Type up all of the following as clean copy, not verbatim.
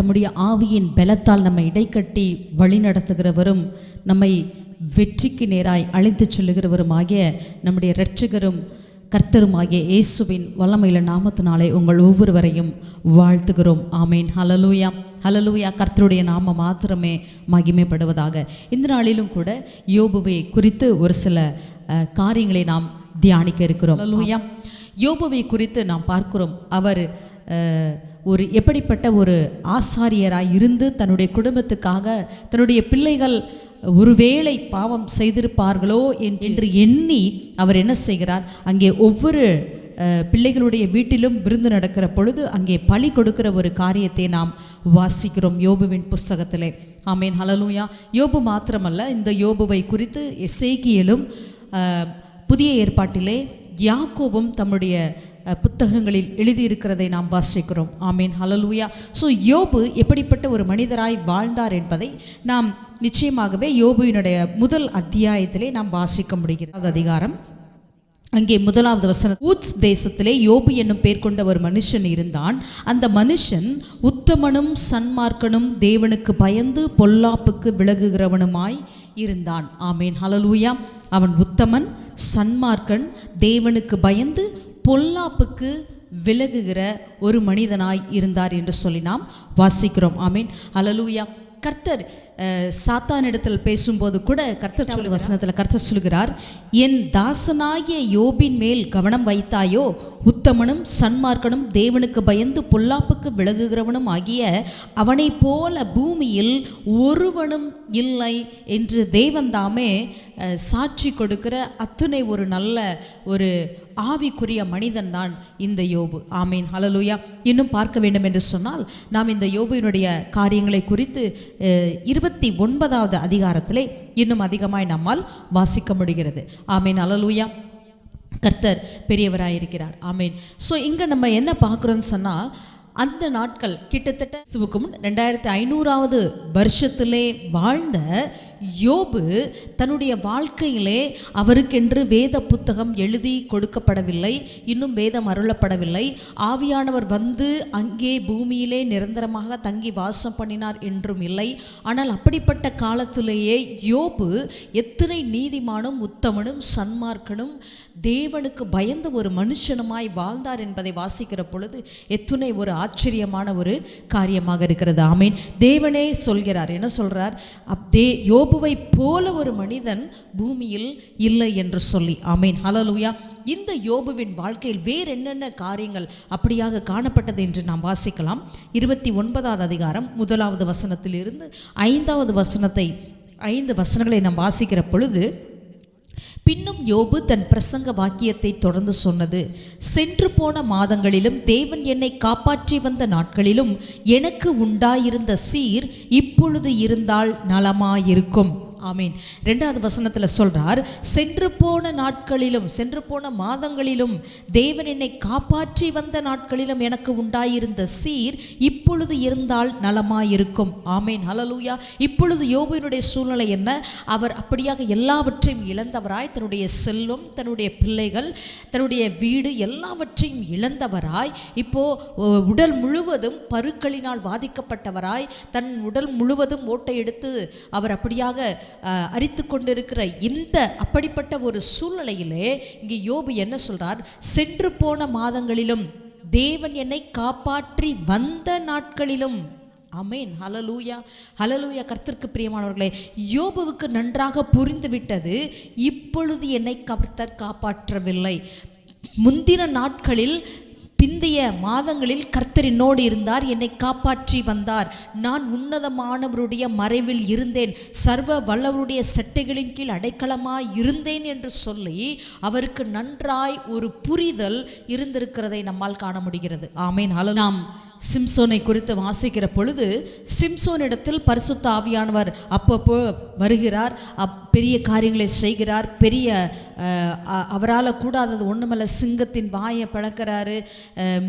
தம்முடைய ஆவியின் பலத்தால் நம்மை இடைக்கட்டி வழி நடத்துகிறவரும் நம்மை வெற்றிக்கு நேராய் அழைத்து செல்லுகிறவரும் ஆகிய நம்முடைய இரட்சகரும் கர்த்தருமாகிய இயேசுவின் வல்லமையுள்ள நாமத்தினாலே உங்கள் ஒவ்வொருவரையும் வாழ்த்துகிறோம். ஆமேன். ஹல்லேலூயா, ஹல்லேலூயா. கர்த்தருடைய நாமம் மாத்திரமே மகிமைப்படுவதாக. இந்த நாளிலும் கூட யோபுவை குறித்து ஒரு சில காரியங்களை நாம் தியானிக்க இருக்கிறோம். ஹல்லேலூயா. யோபுவை குறித்து நாம் பார்க்கிறோம். அவர் ஒரு எப்படிப்பட்ட ஒரு ஆசாரியராய் இருந்து தன்னுடைய குடும்பத்துக்காக தன்னுடைய பிள்ளைகள் ஒருவேளை பாவம் செய்திருப்பார்களோ என்று எண்ணி அவர் என்ன செய்கிறார், அங்கே ஒவ்வொரு பிள்ளைகளுடைய வீட்டிலும் விருந்து நடக்கிற பொழுது அங்கே பலி கொடுக்கிற ஒரு காரியத்தை நாம் வாசிக்கிறோம் யோபுவின் புஸ்தகத்திலே. ஆமேன். ஹல்லேலூயா. யோபு மாத்திரமல்ல, இந்த யோபுவை குறித்து எசேக்கியேலும் புதிய ஏற்பாட்டிலே யாக்கோபும் தம்முடைய புத்தகங்களில் எழுதியிருக்கிறதை நாம் வாசிக்கிறோம். ஆமேன். ஹல்லேலூயா. ஸோ யோபு எப்படிப்பட்ட ஒரு மனிதராய் வாழ்ந்தார் என்பதை நாம் நிச்சயமாகவே யோபுவினுடைய முதல் அத்தியாயத்திலே நாம் வாசிக்க முடிகிறது. அதிகாரம் அங்கே முதலாவது வசனம், ஊத்ஸ் தேசத்திலே யோபு என்னும் பேர் கொண்ட ஒரு மனுஷன் இருந்தான். அந்த மனுஷன் உத்தமனும் சன்மார்க்கனும் தேவனுக்கு பயந்து பொல்லாப்புக்கு விலகுகிறவனுமாய் இருந்தான். ஆமேன். ஹல்லேலூயா. அவன் உத்தமன், சன்மார்க்கன், தேவனுக்கு பயந்து பொல்லாப்புக்கு விலகுகிற ஒரு மனிதனாய் இருந்தார் என்று சொல்லி நாம் வாசிக்கிறோம். ஆமீன். ஹல்லேலூயா. கர்த்தர் சாத்தானிடத்தில் பேசும்போது கூட கர்த்தர் சொல்லி வசனத்தில் கர்த்தர் சொல்கிறார், என் தாசனாகிய யோபின் மேல் கவனம் வைத்தாயோ, உத்தமனும் சன்மார்க்கனும் தேவனுக்கு பயந்து பொல்லாப்புக்கு விலகுகிறவனும் ஆகிய அவனை போல பூமியில் ஒருவனும் இல்லை என்று தேவன்தாமே சாட்சி கொடுக்கிற அத்துணை ஒரு நல்ல ஒரு ஆவிக்குரிய மனிதன் தான் இந்த யோபு. ஆமீன். ஹல்லேலூயா. இன்னும் பார்க்க வேண்டும் என்று சொன்னால் நாம் இந்த யோபுவினுடைய காரியங்களை குறித்து 29வது அதிகாரத்திலே இன்னும் அதிகமாய் நம்மால் வாசிக்க முடிகிறது. ஆமீன். ஹல்லேலூயா. கர்த்தர் பெரியவராயிருக்கிறார். ஆமீன். ஸோ இங்கே நம்ம என்ன பார்க்குறோன்னு சொன்னால், அந்த நாட்கள் கிட்டத்தட்ட 2500வது வருஷத்திலே வாழ்ந்த யோபு தன்னுடைய வாழ்க்கையிலே அவருக்கென்று வேத புத்தகம் எழுதி கொடுக்கப்படவில்லை, இன்னும் வேதம் அருளப்படவில்லை, ஆவியானவர் வந்து அங்கே பூமியிலே நிரந்தரமாக தங்கி வாசம் பண்ணினார் என்றும் இல்லை. ஆனால் அப்படிப்பட்ட காலத்திலேயே யோபு எத்தனை நீதிமானும் உத்தமனும் சன்மார்க்கனும் தேவனுக்கு பயந்த ஒரு மனுஷனுமாய் வாழ்ந்தார் என்பதை வாசிக்கிற பொழுது எத்துணை ஒரு ஆச்சரியமான ஒரு காரியமாக இருக்கிறது. ஆமீன். தேவனே சொல்கிறார், என்ன சொல்றார், யோபுவை போல ஒரு மனிதன் பூமியில் இல்லை என்று சொல்லி. ஆமீன். ஹல்லேலூயா. இந்த யோபுவின் வாழ்க்கையில் வேறு என்னென்ன காரியங்கள் அப்படியாக காணப்பட்டது என்று நாம் வாசிக்கலாம். 29வது அதிகாரம் 1வது வசனத்திலிருந்து 5வது வசனத்தை 5 வசனங்களை நாம் வாசிக்கிற பொழுது, பின்னும் யோபு தன் பிரசங்க வாக்கியத்தை தொடர்ந்து சொன்னது, சென்று போன மாதங்களிலும் தேவன் என்னை காப்பாற்றி வந்த நாட்களிலும் எனக்கு உண்டாயிருந்த சீர் இப்பொழுது இருந்தால் நலமாயிருக்கும். ஆமீன். 2வது வசனத்தில் சொல்றார், சென்று போன நாட்களிலும் சென்று போன மாதங்களிலும் தேவன் என்னை காப்பாற்றி வந்த நாட்களிலும் எனக்கு உண்டாயிருந்த சீர் இப்பொழுது இருந்தால் நலமாயிருக்கும். ஆமீன். ஹல்லேலூயா. இப்பொழுது யோபுவினுடைய சூழ்நிலை என்ன? அவர் அப்படியாக எல்லாவற்றையும் இழந்தவராய், தன்னுடைய செல்வம், தன்னுடைய பிள்ளைகள், தன்னுடைய வீடு எல்லாவற்றையும் இழந்தவராய், இப்போ உடல் முழுவதும் பருக்களினால் பாதிக்கப்பட்டவராய், தன் உடல் முழுவதும் ஓட்டை எடுத்து அவர் அப்படியாக அரித்து கொண்டிருக்கிற இந்த அப்படிப்பட்ட ஒரு சூழ்நிலையிலே இங்கே யோபு என்ன சொல்றார், சென்று போன மாதங்களிலும் தேவன் என்னை காப்பாற்றி வந்த நாட்களிலும். ஆமேன். ஹல்லேலூயா. ஹல்லேலூயா. கர்த்தருக்கு பிரியமானவர்களே, யோபுவுக்கு நன்றாக புரிந்துவிட்டது, இப்பொழுது என்னை கர்த்தர் காப்பாற்றவில்லை, முந்தின நாட்களில் பிந்தைய மாதங்களில் கர்த்தர் என்னோடு இருந்தார், என்னை காப்பாற்றி வந்தார், நான் உன்னதமானவருடைய மறைவில் இருந்தேன், சர்வ வல்லவருடைய செட்டைகளின் கீழ் அடைக்கலமாய் இருந்தேன் என்று சொல்லி அவருக்கு நன்றாய் ஒரு புரிதல் இருந்திருக்கிறதை நம்மால் காண முடிகிறது. ஆமேன். நாம் சிம்சோனை குறித்து வாசிக்கிற பொழுது, சிம்சோனிடத்தில் பரிசுத்த ஆவியானவர் அப்பப்போ வருகிறார், பெரிய காரியங்களை செய்கிறார், பெரிய அவரால் கூடாதது ஒன்றுமல்ல, சிங்கத்தின் வாயை பிளக்கிறாரு,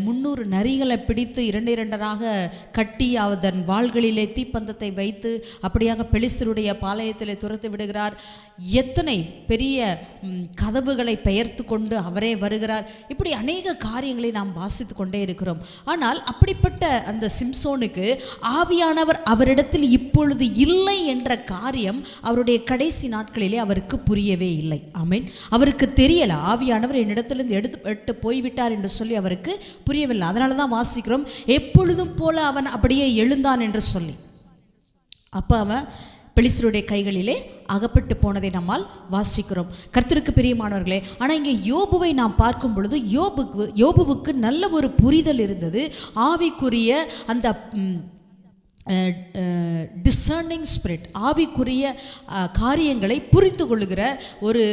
300 நரிகளை பிடித்து 2 கட்டி அதன் வாள்களிலே தீப்பந்தத்தை வைத்து அப்படியாக பெலிஸ்தருடைய பாளையத்திலே துரத்து விடுகிறார். எத்தனை பெரிய கதவுகளை பெயர்த்து கொண்டு அவரே வருகிறார். இப்படி அநேக காரியங்களை நாம் வாசித்து கொண்டே இருக்கிறோம். ஆனால் அப்படிப்பட்ட அந்த சிம்சோனுக்கு ஆவியானவர் அவரிடத்தில் இப்பொழுது இல்லை என்ற காரியம் அவருடைய கடைசி நாட்களிலே அவருக்கு புரியவே இல்லை. ஆமென். அவருக்கு தெரியல, ஆவியானவர் என்னிடத்திலிருந்து எடுத்து போய்விட்டார் என்று சொல்லி அவருக்கு புரியவில்லை. அதனால தான் வாசிக்கிறோம், எப்பொழுதும் போல அவன் அப்படியே எழுந்தான் என்று சொல்லி. அப்போ அவன் பெலிஸ்தருடைய கைகளிலே அகப்பட்டு போனதை நம்மால் வாசிக்கிறோம். கர்த்தருக்கு பிரியமானவர்களே, ஆனால் இங்கே யோபுவை நாம் பார்க்கும் பொழுது யோபுவுக்கு நல்ல ஒரு புரிதல் இருந்தது. ஆவிக்குரிய அந்த டிசர்னிங் ஸ்பிரிட், ஆவிக்குரிய காரியங்களை புரிந்து கொள்ளுகிற ஒரு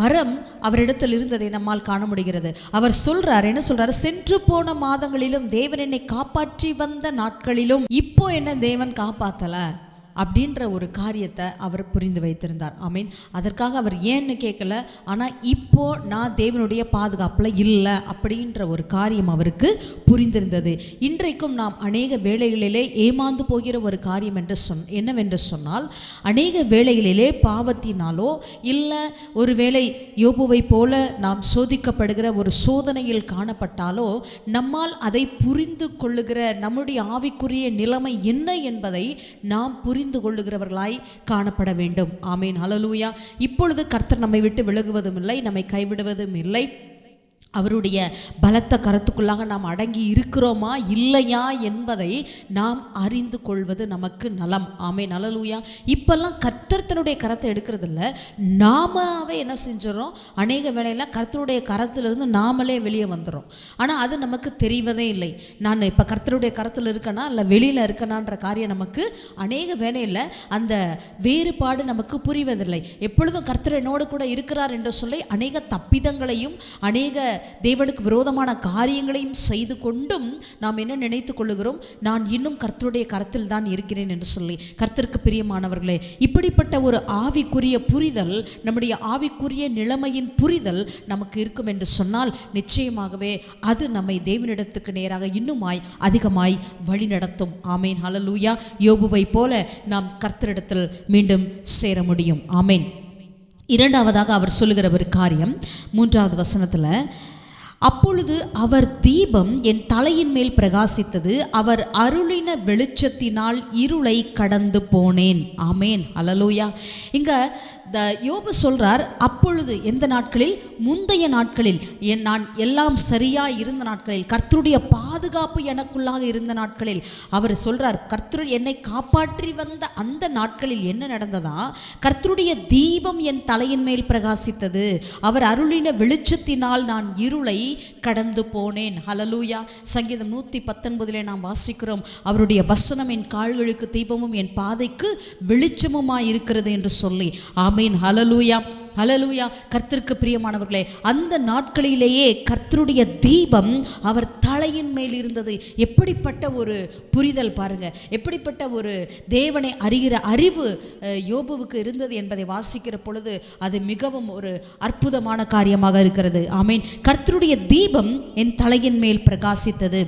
வரம் அவரிடத்தில் இருந்ததை நம்மால் காண முடிகிறது. அவர் சொல்றார், என்ன சொல்றாரு, சென்று போன மாதங்களிலும் தேவன் என்னை காப்பாற்றி வந்த நாட்களிலும் இப்போ என்ன தேவன் காப்பாற்றலை அப்படின்ற ஒரு காரியத்தை அவர் புரிந்து வைத்திருந்தார். ஆமீன். அதற்காக அவர் ஏன்னு கேட்கல, ஆனால் இப்போ நான் தேவனுடைய பாதுகாப்பில் இல்லை அப்படின்ற ஒரு காரியம் அவருக்கு புரிந்திருந்தது. இன்றைக்கும் நாம் அநேக வேளைகளிலே ஏமாந்து போகிற ஒரு காரியம் என்னவென்று சொன்னால், அநேக வேளைகளிலே பாவத்தினாலோ இல்லை ஒரு வேளை யோபுவை போல நாம் சோதிக்கப்படுகிற ஒரு சோதனையில் காணப்பட்டாலோ நம்மால் அதை புரிந்து கொள்ளுகிற நம்முடைய ஆவிக்குரிய நிலைமை என்ன என்பதை நாம் புரிந்து கொள்ளுகிறவர்களாய் காணப்பட வேண்டும். ஆமீன். ஹல்லேலூயா. இப்பொழுது கர்த்தர் நம்மை விட்டு விலகுவதும் இல்லை, நம்மை கைவிடுவதும் இல்லை. அவருடைய பலத்த கரத்துக்குள்ளாக நாம் அடங்கி இருக்கிறோமா இல்லையா என்பதை நாம் அறிந்து கொள்வது நமக்கு நலம். ஆமென். ஹல்லேலூயா. இப்பெல்லாம் கர்த்தர் தன்னுடைய கரத்தை எடுக்கிறதில்ல, நாமவே என்ன செஞ்சிடறோம், அநேக வேளையில் கர்த்தருடைய கரத்திலிருந்து நாமளே வெளியே வந்துடும். ஆனால் அது நமக்கு தெரிவதே இல்லை. நான் இப்போ கர்த்தருடைய கரத்தில் இருக்கனா இல்லை வெளியில் இருக்கனான்ற காரியம் நமக்கு அநேக வேளையில் அந்த வேறுபாடு நமக்கு புரிவதில்லை. எப்பொழுதும் கர்த்தர் என்னோடு கூட இருக்கிறார் என்று சொல்லி அநேக தப்பிதங்களையும் அநேக தேவனுக்கு விரோதமான காரியங்களையும் செய்து கொண்டும் நாம் என்ன நினைத்து கொள்ளுகிறோம், நான் இன்னும் கர்த்தருடைய கரத்தில் தான் இருக்கிறேன் என்று சொல்லி. கர்த்தருக்கு பிரியமானவர்களே, இப்படிப்பட்ட ஒரு ஆவிக்குரிய புரிதல், நம்முடைய ஆவிக்குரிய நிலைமையின் புரிதல் நமக்கு இருக்கும் என்று சொன்னால் நிச்சயமாகவே அது நம்மை தேவனிடத்துக்கு நேராக இன்னுமாய் அதிகமாய் வழி நடத்தும். ஆமேன். ஹல்லேலூயா. யோபுவை போல நாம் கர்த்தரிடத்தில் மீண்டும் சேர முடியும். ஆமேன். இரண்டாவதாக அவர் சொல்லுகிற ஒரு காரியம் 3வது வசனத்தில், அப்பொழுது அவர் தீபம் என் தலையின் மேல் பிரகாசித்தது, அவர் அருளின வெளிச்சத்தினால் இருளை கடந்து போனேன். ஆமேன். ஹல்லேலூயா. இங்க யோபு சொல்றார், அப்பொழுது எந்த நாட்களில், முந்தைய நாட்களில், நான் எல்லாம் சரியா இருந்த நாட்களில், கர்த்தருடைய பாதுகாப்பு எனக்குள்ளாக இருந்த நாட்களில் அவர் சொல்றார், கர்த்தர் என்னை காப்பாற்றி வந்த அந்த நாட்களில் என்ன நடந்ததா, கர்த்தருடைய தீபம் என் தலையின் மேல் பிரகாசித்தது, அவர் அருளின வெளிச்சத்தினால் நான் இருளை கடந்து போனேன். ஹல்லேலூயா. சங்கீதம் 119 நாம் வாசிக்கிறோம், அவருடைய வசனம் என் கால்களுக்கு தீபமும் என் பாதைக்கு வெளிச்சமுமாய் இருக்கிறது என்று சொல்லி. ஆமென். ஹல்லேலூயா. ஹல்லேலூயா. கர்த்தருக்கு பிரியமானவர்களே, அந்த நாட்களிலேயே கர்த்தருடைய தீபம் அவர் தலையின் மேல் இருந்தது. எப்படிப்பட்ட ஒரு புரிதல் பாருங்க, எப்படிப்பட்ட ஒரு தேவனை அறிகிற அறிவு யோபுவுக்கு இருந்தது என்பதை வாசிக்கிற பொழுது அது மிகவும் ஒரு அற்புதமான காரியமாக இருக்கிறது. ஆமேன். கர்த்தருடைய தீபம் என் தலையின் மேல் பிரகாசித்தது.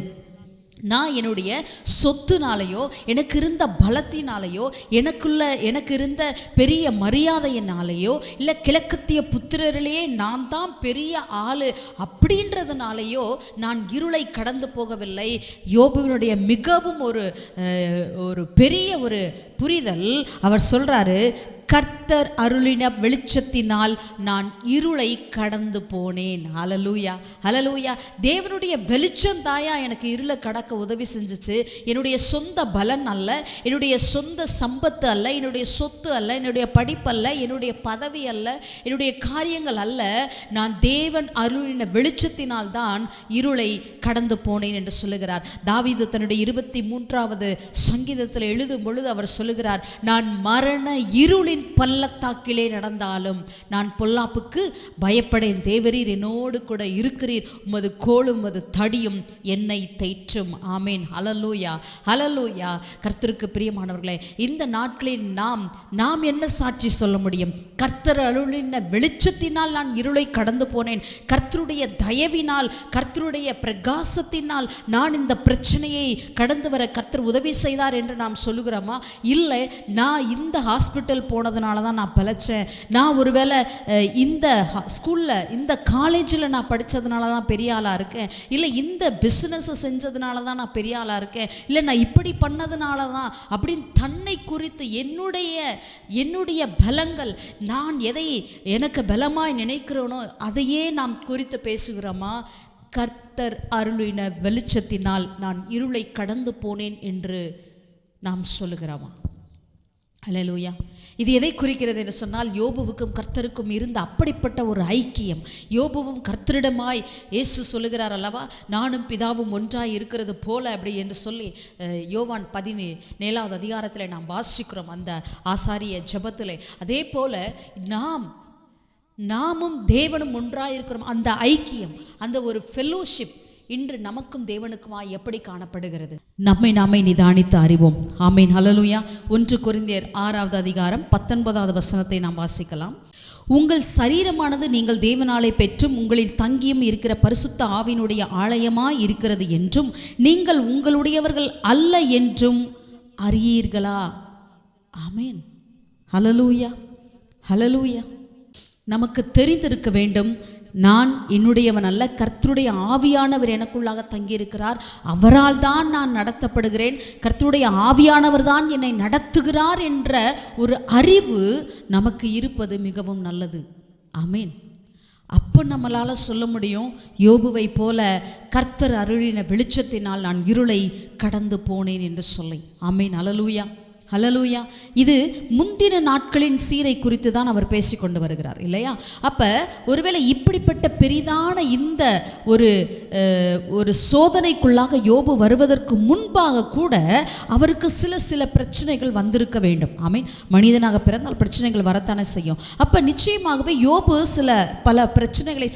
நான் என்னுடைய சொத்துனாலேயோ எனக்கு இருந்த பலத்தினாலேயோ எனக்கு இருந்த பெரிய மரியாதையினாலேயோ இல்லை கிழக்கத்திய புத்திரரிலேயே நான் தான் பெரிய ஆளு அப்படின்றதுனாலேயோ நான் இருளை கடந்து போகவில்லை. யோபுவினுடைய மிகவும் ஒரு பெரிய ஒரு புரிதல். அவர் சொல்றாரு, கர்த்தர் அருளின வெளிச்சத்தினால் நான் இருளை கடந்து போனேன். ஹல்லேலூயா. ஹல்லேலூயா. தேவனுடைய வெளிச்சம் தாயா எனக்கு இருளை கடக்க உதவி செஞ்சிச்சு. என்னுடைய சொந்த பலன் அல்ல, என்னுடைய சொந்த சம்பத்து அல்ல, என்னுடைய சொத்து அல்ல, என்னுடைய படிப்பு அல்ல, என்னுடைய பதவி அல்ல, என்னுடைய காரியங்கள் அல்ல, நான் தேவன் அருளின வெளிச்சத்தினால் தான் இருளை கடந்து போனேன் என்று சொல்லுகிறார். தாவீது தன்னுடைய 23வது சங்கீதத்தில் எழுதும் பொழுது அவர் சொல்லுகிறார், நான் மரண இருளின் பள்ளத்தாக்கில் பள்ளத்தாக்கிலே நடந்தாலும் நான் பொல்லாப்புக்கு பயப்படேன். தேவரீர் என்னோடு கூட இருக்கிறீர். உமது கோலும் உமது தடியும் என்னை தேற்றும். ஆமேன். ஹல்லேலூயா, ஹல்லேலூயா. கர்த்தருக்கு பிரியமானவர்களே, இந்த நாட்களில் நாம் என்ன சாட்சி சொல்ல முடியும்? கர்த்தர் அருளின வெளிச்சத்தினால் நான் இருளை கடந்து போனேன். கர்த்தருடைய தயவினால், கர்த்தருடைய பிரகாசத்தினால் நான் இந்த பிரச்சனையை கடந்து வர கர்த்தர் உதவி செய்தார் என்று நாம் சொல்லுகிறோமா? இல்லை, நான் இந்த ஹாஸ்பிட்டல் போனதுனால தான் நான் பிழைச்சேன், நான் ஒருவேளை இந்த ஸ்கூலில் இந்த காலேஜில் நான் படித்ததுனால தான் பெரிய ஆளாக இருக்கேன், இல்லை இந்த பிஸ்னஸை செஞ்சதுனால தான் நான் பெரிய ஆளாக இருக்கேன், இல்லை நான் இப்படி பண்ணதுனால தான் அப்படின்னு தன்னை குறித்து என்னுடைய பலங்கள், நான் எதை எனக்கு பலமாய் நினைக்கிறேனோ அதையே நாம் குறித்து பேசுகிறோமா? கர்த்தர் அருளின வெளிச்சத்தினால் நான் இருளை கடந்து போனேன் என்று நாம் சொல்லுகிறோமா? ஹல்லேலூயா. இது எதை குறிக்கிறது என்று சொன்னால், யோபுவுக்கும் கர்த்தருக்கும் இருந்த அப்படிப்பட்ட ஒரு ஐக்கியம். யோபுவும் கர்த்தரிடமாய் இயேசு சொல்லுகிறார் அல்லவா, நானும் பிதாவும் ஒன்றாய் இருக்கிறது போல அப்படி என்று சொல்லி யோவான் 17வது அதிகாரத்தில் நாம் வாசிக்கிறோம், அந்த ஆசாரிய ஜெபத்திலே. அதே போல நாமும் தேவனும் ஒன்றாய் இருக்கிறோம். அந்த ஐக்கியம், அந்த ஒரு ஃபெல்லோஷிப் இன்று நமக்கும் தேவனுக்குமா எப்படி காணப்படுகிறது? நம்மை நாமே நிதானித்து அறிவோம். ஆமேன். ஹல்லேலூயா. 1 கொரிந்தியர் 6வது அதிகாரம் 19வது வசனத்தை நாம் வாசிக்கலாம். உங்கள் சரீரமானது நீங்கள் தேவனாலே பெற்றும் உங்களில் தங்கியும் இருக்கிற பரிசுத்த ஆவியினுடைய ஆலயமாய் இருக்கிறது என்றும் நீங்கள் உங்களுடையவர்கள் அல்ல என்றும் அறியீர்களா? ஆமேன். ஹல்லேலூயா, ஹல்லேலூயா. நமக்கு தெரிந்திருக்க வேண்டும், நான் என்னுடையவன் அல்ல, கர்த்தருடைய ஆவியானவர் எனக்குள்ளாக தங்கியிருக்கிறார், அவரால் தான் நான் நடத்தப்படுகிறேன், கர்த்தருடைய ஆவியானவர் தான் என்னை நடத்துகிறார் என்ற ஒரு அறிவு நமக்கு இருப்பது மிகவும் நல்லது. ஆமேன். அப்போ நம்மளால் சொல்ல முடியும், யோபுவை போல கர்த்தர் அருளின வெளிச்சத்தினால் நான் இருளை கடந்து போனேன் என்று சொல்லி. ஆமேன். ஹல்லேலூயா, ஹல்லேலூயா. இது முந்தின நாட்களின் சீரை குறித்து தான் அவர் பேசி கொண்டு வருகிறார் இல்லையா? அப்போ ஒருவேளை இப்படிப்பட்ட பெரிதான இந்த ஒரு சோதனைக்குள்ளாக யோபு வருவதற்கு முன்பாக கூட அவருக்கு சில பிரச்சனைகள் வந்திருக்க வேண்டும். ஆமீன். மனிதனாக பிறந்தால் பிரச்சனைகள் வரத்தானே செய்யும். அப்போ நிச்சயமாகவே யோபு பல பிரச்சனைகளை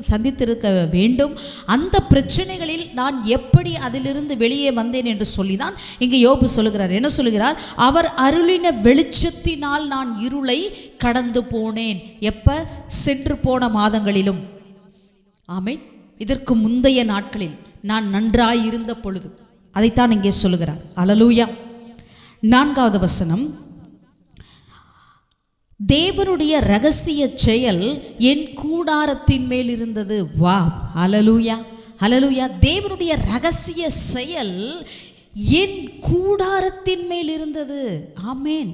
சந்தித்திருக்க வேண்டும். அந்த பிரச்சனைகளில் நான் எப்படி அதிலிருந்து வெளியே வந்தேன் என்று சொல்லி தான் இங்கே யோபு சொல்லுகிறார். என்ன சொல்லுகிறார்? அவர் அருளின வெளிச்சத்தினால் நான் இருளை கடந்து போனேன். எப்ப? சென்று போன மாதங்களிலும். ஆமென். இதற்கு முந்தைய நாட்களில் நான் நன்றாய் இருந்த பொழுது, அதைத்தான் இங்கே சொல்லுகிறார். ஹல்லேலூயா. 4வது வசனம், தேவனுடைய இரகசிய செயல் என் கூடாரத்தின் மேல் இருந்தது. வா, ஹல்லேலூயா, ஹல்லேலூயா. தேவனுடைய இரகசிய செயல் என் கூடாரத்தின் மேல் இருந்தது. ஆமேன்.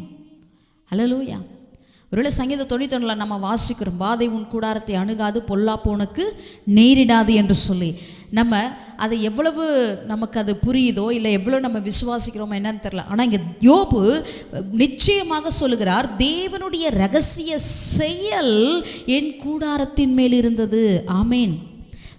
ஹல்லேலூயா. ஒருவேளை சங்கீதம் 91 நம்ம வாசிக்கிறோம், வாதை உன் கூடாரத்தை அணுகாது, பொல்லாப்பு உனக்கு நேரிடாது என்று சொல்லி. நம்ம அதை எவ்வளவு நமக்கு அது புரியுதோ இல்லை எவ்வளோ நம்ம விசுவாசிக்கிறோமோ என்னன்னு தெரியல. ஆனால் இங்கே யோபு நிச்சயமாக சொல்லுகிறார், தேவனுடைய இரகசிய செயல் என் கூடாரத்தின் மேல் இருந்தது. ஆமேன்.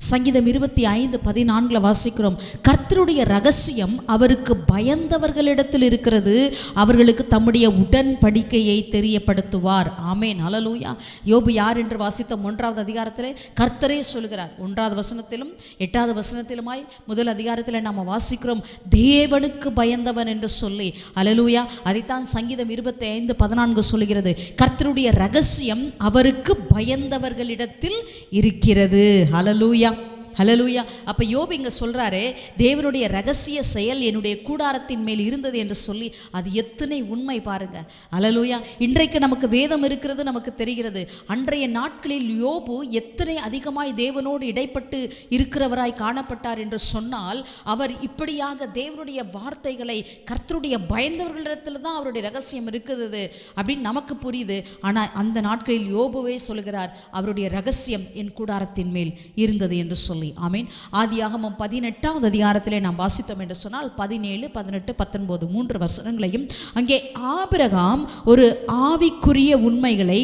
சங்கீதம் 25:14 வாசிக்கிறோம், கர்த்தருடைய ரகசியம் அவருக்கு பயந்தவர்களிடத்தில் இருக்கிறது, அவர்களுக்கு தம்முடைய உடன்படிக்கையை தெரியப்படுத்துவார். ஆமேன். ஹல்லேலூயா. யோபு யார் என்று வாசித்தோம் 1வது அதிகாரத்தில் கர்த்தரே சொல்கிறார். 1வது வசனத்திலும் 8வது வசனத்திலுமாய் முதல் அதிகாரத்தில் நாம் வாசிக்கிறோம், தேவனுக்கு பயந்தவன் என்று சொல்லி. ஹல்லேலூயா. அதைத்தான் சங்கீதம் 25:14 சொல்கிறது, கர்த்தருடைய ரகசியம் அவருக்கு பயந்தவர்களிடத்தில் இருக்கிறது. ஹல்லேலூயா, ஹல்லேலூயா. அப்போ யோபு இங்கே சொல்கிறாரு, தேவனுடைய ரகசிய செயல் என்னுடைய கூடாரத்தின் மேல் இருந்தது என்று சொல்லி. அது எத்தனை உண்மை பாருங்க. ஹல்லேலூயா. இன்றைக்கு நமக்கு வேதம் இருக்கிறது நமக்கு தெரிகிறது. அன்றைய நாட்களில் யோபு எத்தனை அதிகமாய் தேவனோடு இடைப்பட்டு இருக்கிறவராய் காணப்பட்டார் என்று சொன்னால், அவர் இப்படியாக தேவனுடைய வார்த்தைகளை கர்த்தருடைய பயந்தவர்களிடத்தில் தான் அவருடைய ரகசியம் இருக்குது அப்படின்னு நமக்கு புரியுது. ஆனால் அந்த நாட்களில் யோபுவே சொல்கிறார், அவருடைய ரகசியம் என் கூடாரத்தின் மேல் இருந்தது என்று சொல்லி. ஆமீன். ஆதியாகமம் 18வது அதிகாரத்திலே நாம் வாசித்தோம் என்று சொன்னால் 17, 18, 19 3 வசனங்களையும் அங்கே ஆபிரகாம் ஒரு ஆவிக்குரிய உண்மைகளை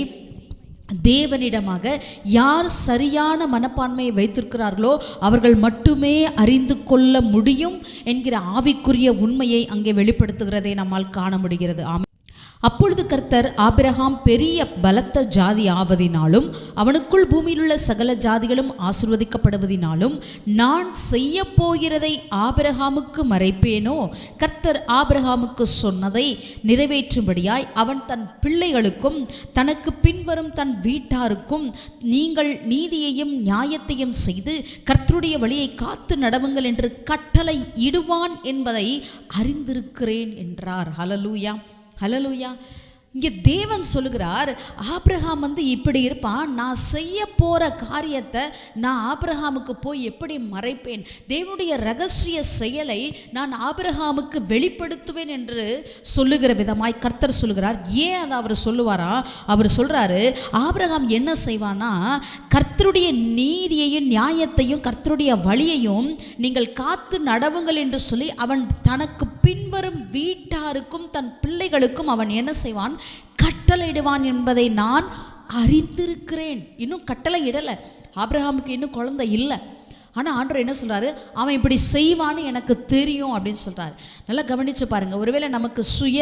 தேவனிடமாக யார் சரியான மனப்பான்மையை வைத்திருக்கிறார்களோ அவர்கள் மட்டுமே அறிந்து கொள்ள முடியும் என்கிற ஆவிக்குரிய உண்மையை அங்கே வெளிப்படுத்துகிறதை நம்மால் காண முடிகிறது. அப்பொழுது கர்த்தர் ஆபிரகாம் பெரிய பலத்த ஜாதி ஆவதினாலும் அவனுக்குள் பூமியில் உள்ள சகல ஜாதிகளும் ஆசீர்வதிக்கப்படுவதினாலும் நான் செய்ய போகிறதை ஆபிரகாமுக்கு மறைப்பேனோ? கர்த்தர் ஆபிரகாமுக்கு சொன்னதை நிறைவேற்றும்படியாய் அவன் தன் பிள்ளைகளுக்கும் தனக்கு பின்வரும் தன் வீட்டாருக்கும் நீங்கள் நீதியையும் நியாயத்தையும் செய்து கர்த்தருடைய வழியை காத்து நடவுங்கள் என்று கட்டளை இடுவான் என்பதை அறிந்திருக்கிறேன் என்றார். ஹல்லேலூயா, ஹல்லேலூயா. இங்கே தேவன் சொல்லுகிறார், ஆபிரகாம் இப்படி இருப்பான், நான் செய்ய போகிற காரியத்தை நான் ஆபிரகாமுக்கு போய் எப்படி மறைப்பேன், தேவனுடைய ரகசிய செயலை நான் ஆபிரகாமுக்கு வெளிப்படுத்துவேன் என்று சொல்லுகிற விதமாய் கர்த்தர் சொல்லுகிறார். ஏன் அதை அவர் சொல்லுவாரா? அவர் சொல்கிறாரு, ஆபிரகாம் என்ன செய்வானா, கர்த்தருடைய நீதியையும் நியாயத்தையும் கர்த்தருடைய வழியையும் நீங்கள் காத்து நடவுங்கள் என்று சொல்லி அவன் தனக்கு பின்வரும் வீட்டாருக்கும் தன் பிள்ளைகளுக்கும் அவன் என்ன செய்வான், கட்டளையிடுவான் என்பதை நான் அறிந்திருக்கிறேன். இன்னும் கட்டளை இடலை, ஆபிரகாமுக்கு இன்னும் குழந்தை இல்லை. ஆனால் ஆண்டவர் என்ன சொல்கிறாரு, அவன் இப்படி செய்வான்னு எனக்கு தெரியும் அப்படின்னு சொல்கிறார். நல்லா கவனித்து பாருங்கள். ஒருவேளை நமக்கு சுய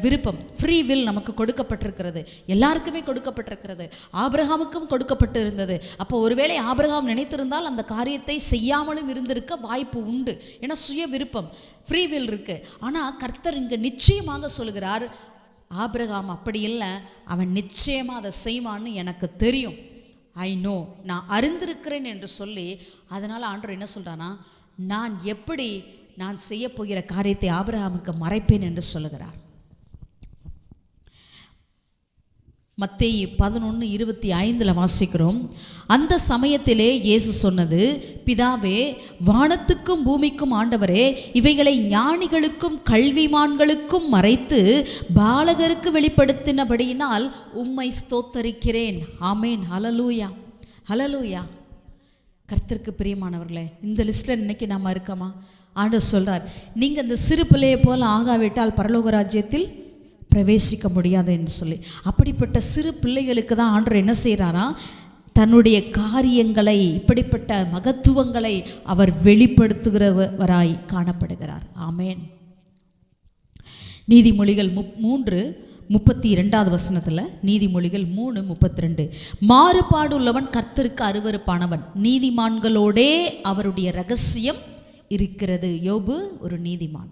விருப்பம், ஃப்ரீ வில் நமக்கு கொடுக்கப்பட்டிருக்கிறது, எல்லாருக்குமே கொடுக்கப்பட்டிருக்கிறது, ஆபிரகாமுக்கும் கொடுக்கப்பட்டு இருந்தது. அப்போ ஒருவேளை ஆபிரகாம் நினைத்திருந்தால் அந்த காரியத்தை செய்யாமலும் இருந்திருக்க வாய்ப்பு உண்டு. ஏன்னா சுய விருப்பம், ஃப்ரீ வில் இருக்குது. ஆனால் கர்த்தர் இங்கே நிச்சயமாக சொல்கிறார், ஆபிரகாம் அப்படி இல்லை, அவன் நிச்சயமாக அதை செய்வான்னு எனக்கு தெரியும், ஐ நோ, நான் அறிந்திருக்கிறேன் என்று சொல்லி, அதனால் ஆண்டவர் என்ன சொல்கிறானா, நான் எப்படி நான் செய்ய போகிற காரியத்தை ஆபிரகாமுக்கு மறைப்பேன் என்று சொல்லுகிறார். மத்தேயு 11:25 வாசிக்கிறோம். அந்த சமயத்திலே இயேசு சொன்னது, பிதாவே, வானத்துக்கும் பூமிக்கும் ஆண்டவரே, இவைகளை ஞானிகளுக்கும் கல்விமான்களுக்கும் மறைத்து பாலகருக்கு வெளிப்படுத்தினபடியினால் உம்மை ஸ்தோத்தரிக்கிறேன். ஆமேன், ஹல்லேலூயா, ஹல்லேலூயா. கர்த்தருக்கு பிரியமானவர்களே, இந்த லிஸ்ட்டில் இன்னைக்கு நாம் இருக்கோமா? ஆண்டவர் சொல்கிறார், நீங்கள் இந்த சிறு பிள்ளையை போல ஆகாவிட்டால் பரலோக ராஜ்யத்தில் பிரவேசிக்க முடியாது என்று சொல்லி. அப்படிப்பட்ட சிறு பிள்ளைகளுக்கு தான் ஆண்டவர் என்ன செய்கிறாரா, தன்னுடைய காரியங்களை, இப்படிப்பட்ட மகத்துவங்களை அவர் வெளிப்படுத்துகிறவராய் காணப்படுகிறார். ஆமேன். நீதிமொழிகள் 3:32 நீதிமொழிகள் 3:32 மாறுபாடு உள்ளவன் கர்த்தருக்கு அருவருப்பானவன், நீதிமான்களோடே அவருடைய ரகசியம் இருக்கிறது. யோபு ஒரு நீதிமான்,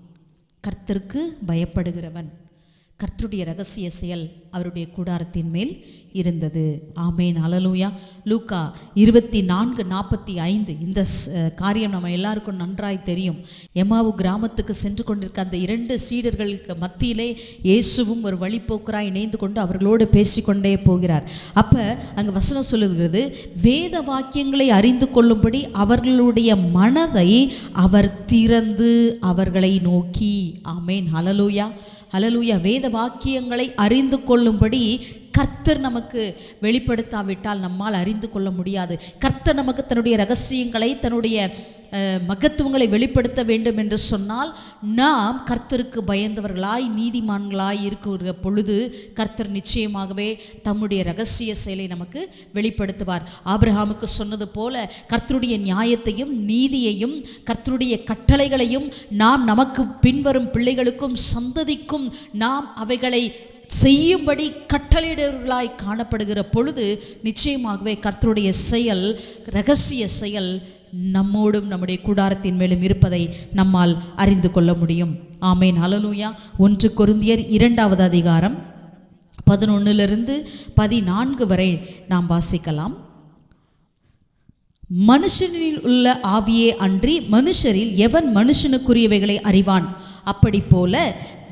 கர்த்தருக்கு பயப்படுகிறவன். கர்த்தருடைய ரகசிய செயல் அவருடைய கூடாரத்தின் மேல் இருந்தது. ஆமேன், ஹல்லேலூயா. லூக்கா 24:45 இந்த காரியம் நம்ம எல்லாருக்கும் நன்றாய் தெரியும். எம்மாவு கிராமத்துக்கு சென்று கொண்டிருக்க அந்த 2 சீடர்களுக்கு மத்தியிலே இயேசுவும் ஒரு வழிபோக்கராய் இணைந்து கொண்டு அவர்களோடு பேசிக்கொண்டே போகிறார். அப்போ அங்கே வசனம் சொல்லுகிறது, வேத வாக்கியங்களை அறிந்து கொள்ளும்படி அவர்களுடைய மனதை அவர் திறந்து அவர்களை நோக்கி. ஆமேன், ஹல்லேலூயா, ஹல்லேலூயா. வேத வாக்கியங்களை அறிந்து கொள்ளும்படி கர்த்தர் நமக்கு வெளிப்படுத்தாவிட்டால் நம்மால் அறிந்து கொள்ள முடியாது. கர்த்தர் நமக்கு தன்னுடைய ரகசியங்களை, தன்னுடைய மகத்துவங்களை வெளிப்படுத்த வேண்டும் என்று சொன்னால் நாம் கர்த்தருக்கு பயந்தவர்களாய் நீதிமான்களாய் இருக்கிற பொழுது கர்த்தர் நிச்சயமாகவே தம்முடைய ரகசிய செயலை நமக்கு வெளிப்படுத்துவார். ஆபிரகாமுக்கு சொன்னது போல கர்த்தருடைய நியாயத்தையும் நீதியையும் கர்த்தருடைய கட்டளைகளையும் நாம் நமக்கு பின்வரும் பிள்ளைகளுக்கும் சந்ததிக்கும் நாம் அவைகளை செய்யும்படி கட்டளையிடர்களாய் காணப்படுகிற பொழுது நிச்சயமாகவே கர்த்தருடைய செயல், ரகசிய செயல் நம்மோடும் நம்முடைய கூடாரத்தின் மேலும் இருப்பதை நம்மால் அறிந்து கொள்ள முடியும். ஆமேன், ஹல்லேலூயா. 1 கொரிந்தியர் 2 அதிகாரம் 11-14 வரை நாம் வாசிக்கலாம். மனுஷனில் உள்ள ஆவியே அன்றி மனுஷரில் எவன் மனுஷனுக்குரியவைகளை அறிவான்? அப்படி போல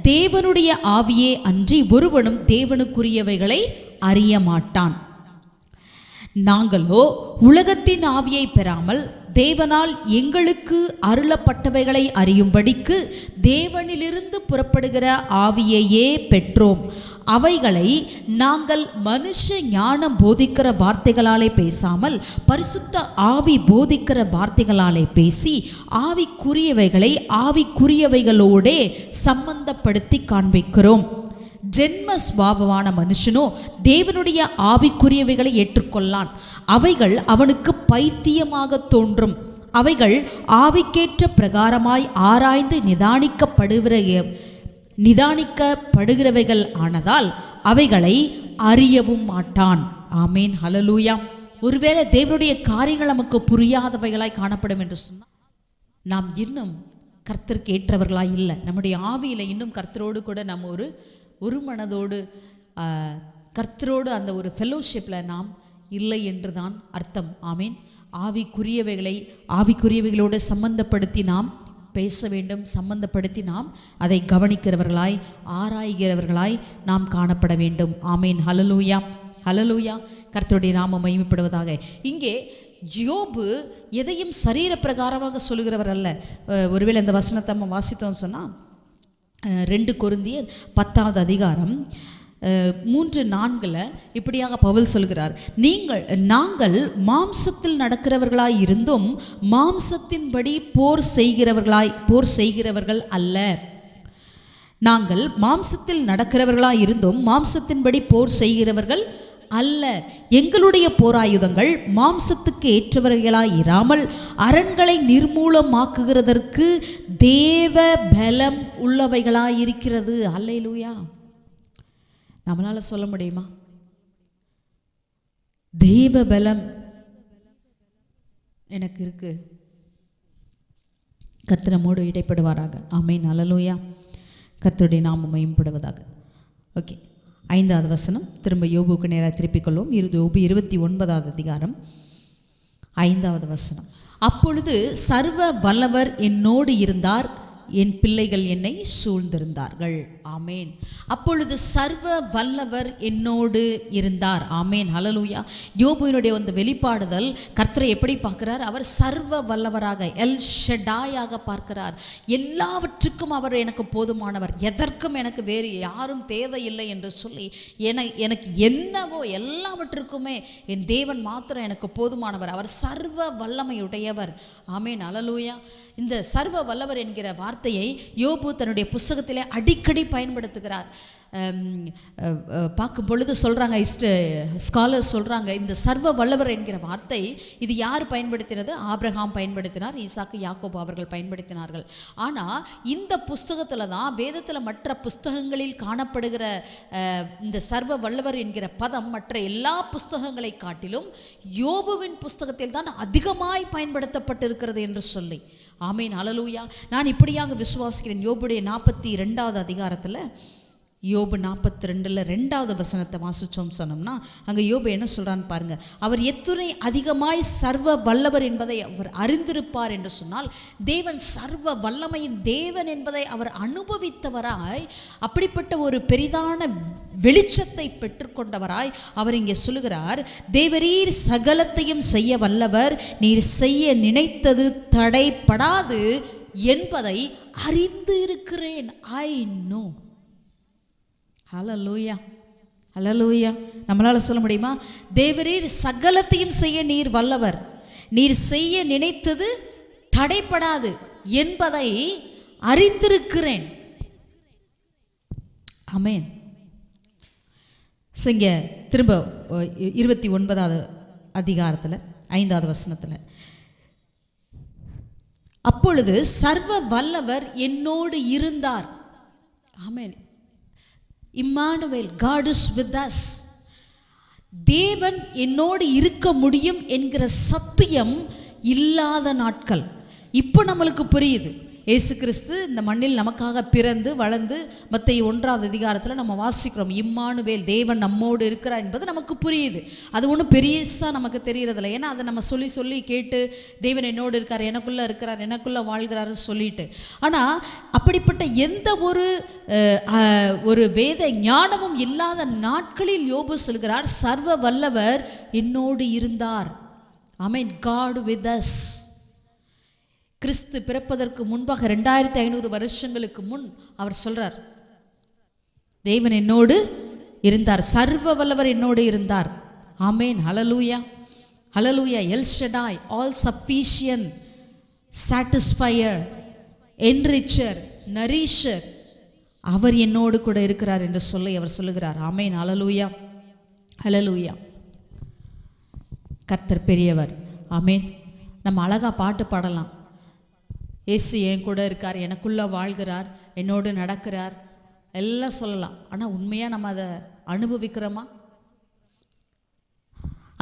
தேவனுடைய ஆவியே அன்றி ஒருவனும் தேவனுக்குரியவைகளை அறிய மாட்டான். நாங்களோ உலகத்தின் ஆவியை பெறாமல் தேவனால் எங்களுக்கு அருளப்பட்டவைகளை அறியும்படிக்கு தேவனிலிருந்து புறப்படுகிற ஆவியையே பெற்றோம். அவைகளை நாங்கள் மனுஷ ஞானம் போதிக்கிற வார்த்தைகளாலே பேசாமல் பரிசுத்த ஆவி போதிக்கிற வார்த்தைகளாலே பேசி ஆவிக்குரியவைகளை ஆவிக்குரியவைகளோடே சம்பந்தப்படுத்தி காண்பிக்கிறோம். ஜென்ம சுபாவமான மனுஷனோ தேவனுடைய ஆவிக்குரியவைகளை ஏற்றுக்கொள்ளான். அவைகள் அவனுக்கு பைத்தியமாக தோன்றும். அவைகள் ஆவிக்கேற்ற பிரகாரமாய் ஆராய்ந்து நிதானிக்கப்படுகிறவைகள் ஆனதால் அவைகளை அறியவும் மாட்டான். ஆமேன், ஹல்லேலூயா. ஒருவேளை தேவனுடைய காரியங்கள் நமக்கு புரியாதவைகளாய் காணப்படும் என்று சொன்னால் நாம் இன்னும் கர்த்தருக்கு ஏற்றவர்களாய் இல்லை. நம்முடைய ஆவியில் இன்னும் கர்த்தரோடு கூட நம்ம ஒரு மனதோடு கர்த்தரோடு அந்த ஒரு ஃபெல்லோஷிப்பில் நாம் இல்லை என்று தான் அர்த்தம். ஆமீன். ஆவிக்குரியவைகளோடு சம்பந்தப்படுத்தி நாம் பேச வேண்டும், சம்பந்தப்படுத்தி நாம் அதை கவனிக்கிறவர்களாய் ஆராய்கிறவர்களாய் நாம் காணப்பட வேண்டும். ஆமீன், ஹல்லேலூயா, ஹல்லேலூயா. கர்த்தருடைய நாமம் மகிமைப்படுவதாக. இங்கே யோபு எதையும் சரீர பிரகாரமாக சொல்லுகிறவர் அல்ல. ஒருவேளை இந்த வசனத்தை நம்ம வாசித்தோம்னு சொன்னால் 2 கொரிந்தியர் 10வது அதிகாரம் 3:4 இப்படியாக பவுல் சொல்கிறார், நாங்கள் மாம்சத்தில் நடக்கிறவர்களாய் இருந்தும் மாம்சத்தின்படி போர் செய்கிறவர்கள் அல்ல. நாங்கள் மாம்சத்தில் நடக்கிறவர்களாய் இருந்தும் மாம்சத்தின்படி போர் செய்கிறவர்கள் அல்ல. எங்களுடைய போராயுதங்கள் மாம்சத்துக்கு ஏற்றவர்களாய் இராமல் அரண்களை நிர்மூலமாக்குகிறதற்கு தேவ பலம் உள்ளவைகளாய் இருக்கிறது. அல்லேலூயா. நம்மளால சொல்ல முடியுமா? தேவ பலம் எனக்கு இருக்கு. கர்த்தர் நம்மோடு இடைப்படுவாராக. ஆமென், அல்லேலூயா. கர்த்தருடைய நாமம் மகிமைப்படுவதாக. ஓகே, 5வது வசனம் திரும்ப யோபுக்கு நேராக திருப்பிக் கொள்வோம். யோபு 29வது அதிகாரம் 5வது வசனம். அப்பொழுது சர்வ வல்லவர் என்னோடு இருந்தார், என் பிள்ளைகள் என்னை சூழ்ந்திருந்தார்கள். ஆமேன். அப்பொழுது சர்வ வல்லவர் என்னோடு இருந்தார். ஆமேன், ஹல்லேலூயா. யோபுவினுடைய அந்த வெளிப்பாடுதல் கர்த்தரை எப்படி பார்க்கிறார்? அவர் சர்வ வல்லவராக, எல் ஷடாயாக பார்க்கிறார். எல்லாவற்றுக்கும் அவர் எனக்கு போதுமானவர், எதற்கும் எனக்கு வேறு யாரும் தேவையில்லை என்று சொல்லி எனக்கு என்னவோ எல்லாவற்றுக்குமே என் தேவன் மாத்திரம் எனக்கு போதுமானவர். அவர் சர்வ வல்லமையுடையவர். ஆமேன், ஹல்லேலூயா. இந்த சர்வ வல்லவர் என்கிற வார்த்தையை யோபு தன்னுடைய புஸ்தகத்திலே அடிக்கடி பயன்படுத்துகிறார். பார்க்கும் பொழுது சொல்கிறாங்க, ஸ்காலர்ஸ் சொல்கிறாங்க, இந்த சர்வ வல்லவர் என்கிற வார்த்தை இது யார் பயன்படுத்தினது? ஆபிரகாம் பயன்படுத்தினார், ஈசாக்கு, யாக்கோபு அவர்கள் பயன்படுத்தினார்கள். ஆனால் இந்த புஸ்தகத்தில் தான், வேதத்தில் மற்ற புஸ்தகங்களில் காணப்படுகிற இந்த சர்வ வல்லவர் என்கிற பதம் மற்ற எல்லா புஸ்தகங்களை காட்டிலும் யோபுவின் புஸ்தகத்தில் தான் அதிகமாய் பயன்படுத்தப்பட்டிருக்கிறது என்று சொல்லி. ஆமேன், ஹல்லேலூயா. நான் இப்படியாக விசுவாசிக்கிறேன். யோபுடைய 42வது அதிகாரத்தில் யோபு 42 2வது வசனத்தை வாசிச்சோம் சொன்னோம்னா, அங்கே யோபு என்ன சொல்கிறான்னு பாருங்கள். அவர் எத்துணை அதிகமாய் சர்வ வல்லவர் என்பதை அவர் அறிந்திருப்பார் என்று சொன்னால், தேவன் சர்வ வல்லமையின் தேவன் என்பதை அவர் அனுபவித்தவராய், அப்படிப்பட்ட ஒரு பெரிதான வெளிச்சத்தை பெற்றுக்கொண்டவராய் அவர் இங்கே சொல்லுகிறார், தேவரீர் சகலத்தையும் செய்ய வல்லவர், நீர் செய்ய நினைத்தது தடைப்படாது என்பதை அறிந்து இருக்கிறேன். I know. Hallelujah, hallelujah. நம்மளால் சொல்ல முடியுமா? தேவரீர் சகலத்தையும் செய்ய நீர் வல்லவர், நீர் செய்ய நினைத்தது தடைப்படாது என்பதை அறிந்திருக்கிறேன். ஆமென். இங்கே திரும்ப 29வது அதிகாரத்தில் 5வது வசனத்தில், அப்பொழுது சர்வ வல்லவர் என்னோடு இருந்தார். Amen. Immanuel, God is with us. தேவன் என்னோடு இருக்க முடியும் என்கிற சத்தியம் இல்லாத நாட்கள் இப்போ நம்மளுக்கு புரியுது. இயேசு கிறிஸ்து இந்த மண்ணில் நமக்காக பிறந்து வளர்ந்து மத்தேயு 1வது அதிகாரத்தில் நம்ம வாசிக்கிறோம், இம்மானுவேல், தேவன் நம்மோடு இருக்கிறார் என்பது நமக்கு புரியுது. அது ஒன்றும் பெரியசா நமக்கு தெரியறதில்லை. ஏன்னா அதை நம்ம சொல்லி சொல்லி கேட்டு தேவன் என்னோடு இருக்கார், எனக்குள்ளே இருக்கிறார், எனக்குள்ளே வாழ்கிறாருன்னு சொல்லிட்டு. ஆனால் அப்படிப்பட்ட எந்த ஒரு வேத ஞானமும் இல்லாத நாட்களில் யோபு சொல்கிறார், சர்வ வல்லவர் என்னோடு இருந்தார். ஆமென். God with us. கிறிஸ்து பிறப்பதற்கு முன்பாக 2500 வருஷங்களுக்கு முன் அவர் சொல்றார், தேவன் என்னோடு இருந்தார், சர்வ வல்லவர் என்னோடு இருந்தார். ஆமென், ஹல்லேலூயா, ஹல்லேலூயா. எல் ஷடாய், ஆல் சஃபிஷியன்ட், சாட்டிஸ்ஃபையர், என்ரிச்சர், நரிஷர், அவர் என்னோடு கூட இருக்கிறார் என்று சொல்லி அவர் சொல்லுகிறார். ஆமென், ஹல்லேலூயா, ஹல்லேலூயா. கர்த்தர் பெரியவர். ஆமென். நம்ம அழகா பாட்டு பாடலாம், இயேசு என் கூட இருக்கார், எனக்குள்ளே வாழ்கிறார், என்னோடு நடக்கிறார், எல்லாம் சொல்லலாம், ஆனால் உண்மையாக நம்ம அதை அனுபவிக்கிறோமா?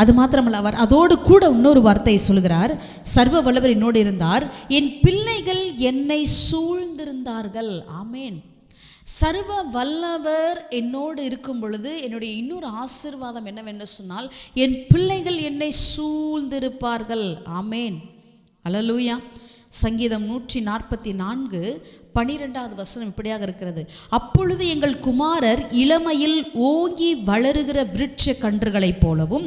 அது மாத்திரமல்ல, அவர் அதோடு கூட இன்னொரு வார்த்தையை சொல்கிறார். சர்வ வல்லவர் என்னோடு இருந்தார், என் பிள்ளைகள் என்னை சூழ்ந்திருந்தார்கள். ஆமேன். சர்வ வல்லவர் என்னோடு இருக்கும் பொழுது என்னுடைய இன்னொரு ஆசீர்வாதம் என்னவென்று சொன்னால், என் பிள்ளைகள் என்னை சூழ்ந்திருப்பார்கள். ஆமேன். அல்லேலூயா. சங்கீதம் 144:12 வசனம் இப்படியாக இருக்கிறது. அப்பொழுது எங்கள் குமாரர் இளமையில் ஓங்கி வளருகிற விருட்ச கன்றுகளைப் போலவும்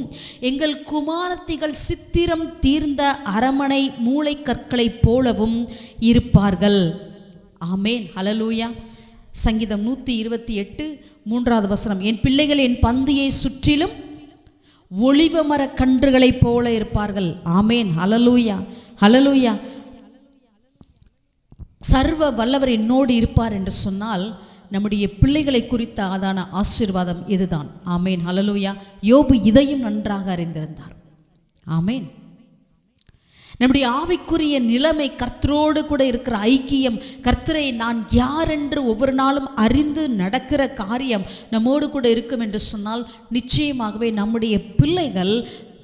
எங்கள் குமாரத்திகள் சித்திரம் தீர்ந்த அரமனை மூளை கற்களைப் போலவும் இருப்பார்கள். ஆமேன். ஹல்லேலூயா. சங்கீதம் 128:3 வசனம், என் பிள்ளைகள் என் பந்தியை சுற்றிலும் ஒலிவ மர கன்றுகளைப் போல இருப்பார்கள். ஆமேன். ஹல்லேலூயா. ஹல்லேலூயா. சர்வ வல்லவர் என்னோடு இருப்பார் என்று சொன்னால் நம்முடைய பிள்ளைகளை குறித்த ஆதான ஆசீர்வாதம் இதுதான். ஆமேன். ஹல்லேலூயா. யோபு இதையும் நன்றாக அறிந்திருந்தார். ஆமேன். நம்முடைய ஆவிக்குரிய நிலைமை, கர்த்தரோடு கூட இருக்கிற ஐக்கியம், கர்த்தரை நான் யார் என்று ஒவ்வொரு நாளும் அறிந்து நடக்கிற காரியம் நம்மோடு கூட இருக்கும் என்று சொன்னால் நிச்சயமாகவே நம்முடைய பிள்ளைகள்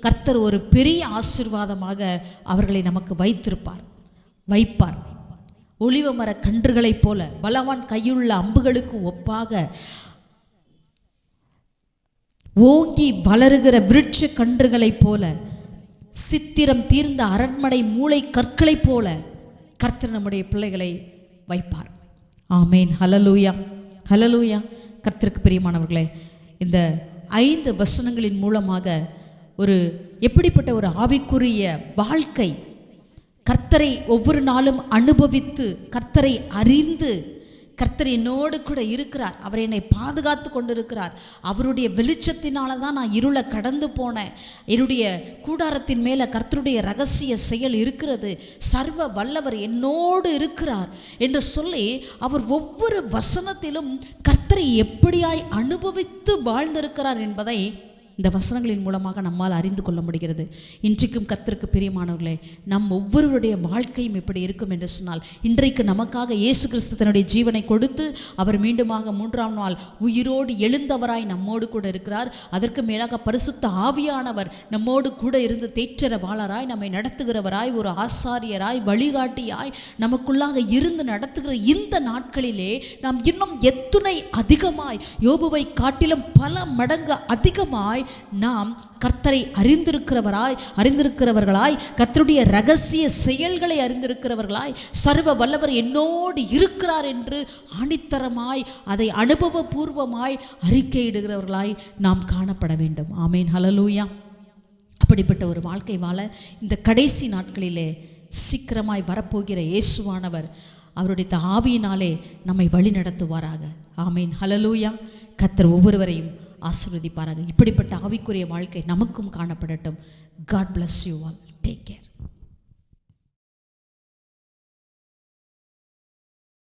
கர்த்தர் ஒரு பெரிய ஆசீர்வாதமாக அவர்களை நமக்கு வைப்பார். ஒலிவ மர கன்றுகளைப் போல, பலவான் கையுள்ள அம்புகளுக்கு ஒப்பாக ஓங்கி வளருகிற விருட்ச கன்றுகளைப் போல, சித்திரம் தீர்ந்த அரண்மனை மூளை கற்களைப் போல கர்த்தர் நம்முடைய பிள்ளைகளை வைப்பார். ஆமேன். ஹல்லேலூயா. ஹல்லேலூயா. கர்த்தருக்கு பிரியமானவர்களே, இந்த 5 வசனங்களின் மூலமாக ஒரு எப்படிப்பட்ட ஒரு ஆவிக்குரிய வாழ்க்கை, கர்த்தரை ஒவ்வொரு நாளும் அனுபவித்து, கர்த்தரை அறிந்து, கர்த்தர் என்னோடு கூட இருக்கிறார், அவர் என்னை பாதுகாத்து கொண்டிருக்கிறார், அவருடைய வெளிச்சத்தினால தான் நான் இருளை கடந்து போனேன், என்னுடைய கூடாரத்தின் மேலே கர்த்தருடைய ரகசிய செயல் இருக்கிறது, சர்வ வல்லவர் என்னோடு இருக்கிறார் என்று சொல்லி அவர் ஒவ்வொரு வசனத்திலும் கர்த்தரை எப்படியாய் அனுபவித்து வாழ்ந்திருக்கிறார் என்பதை இந்த வசனங்களின் மூலமாக நம்மால் அறிந்து கொள்ள முடிகிறது. இன்றைக்கும் கர்த்தருக்கு பிரியமானவர்களே, நம் ஒவ்வொருவருடைய வாழ்க்கையும் எப்படி இருக்கும் என்று சொன்னால், இன்றைக்கு நமக்காக இயேசு கிறிஸ்து தன்னுடைய ஜீவனை கொடுத்து அவர் மீண்டுமாக 3ஆம் நாள் உயிரோடு எழுந்தவராய் நம்மோடு கூட இருக்கிறார். அதற்கு மேலாக பரிசுத்த ஆவியானவர் நம்மோடு கூட இருந்து தேற்றரவாளராய், நம்மை நடத்துகிறவராய், ஒரு ஆசாரியராய், வழிகாட்டியாய் நமக்குள்ளாக இருந்து நடத்துகிற இந்த நாட்களிலே நாம் இன்னும் எத்துணை அதிகமாய், யோபுவை காட்டிலும் பல மடங்கு அதிகமாய் நாம் கர்த்தரை அறிந்திருக்கிறவர்களாய், கர்த்தருடைய ரகசிய செயல்களை அறிந்திருக்கிறவர்களாய், சர்வ வல்லவர் என்னோடு இருக்கிறார் என்று ஆணித்தரமாய், அதை அனுபவபூர்வமாய் அறிக்கையிடுகிறவர்களாய் நாம் காணப்பட வேண்டும். ஆமேன். ஹல்லேலூயா. அப்படிப்பட்ட ஒரு வாழ்க்கை வாழ இந்த கடைசி நாட்களிலே சீக்கிரமாய் வரப்போகிற இயேசுவானவர் அவருடைய ஆவியினாலே நம்மை வழி நடத்துவாராக. ஆமேன். ஹல்லேலூயா. கர்த்தர் ஒவ்வொருவரையும் ஆசீர்வதிப்பாராக. இப்படிப்பட்ட ஆவிக்குரிய வாழ்க்கை நமக்கும் காணப்படட்டும். God bless you all. Take care.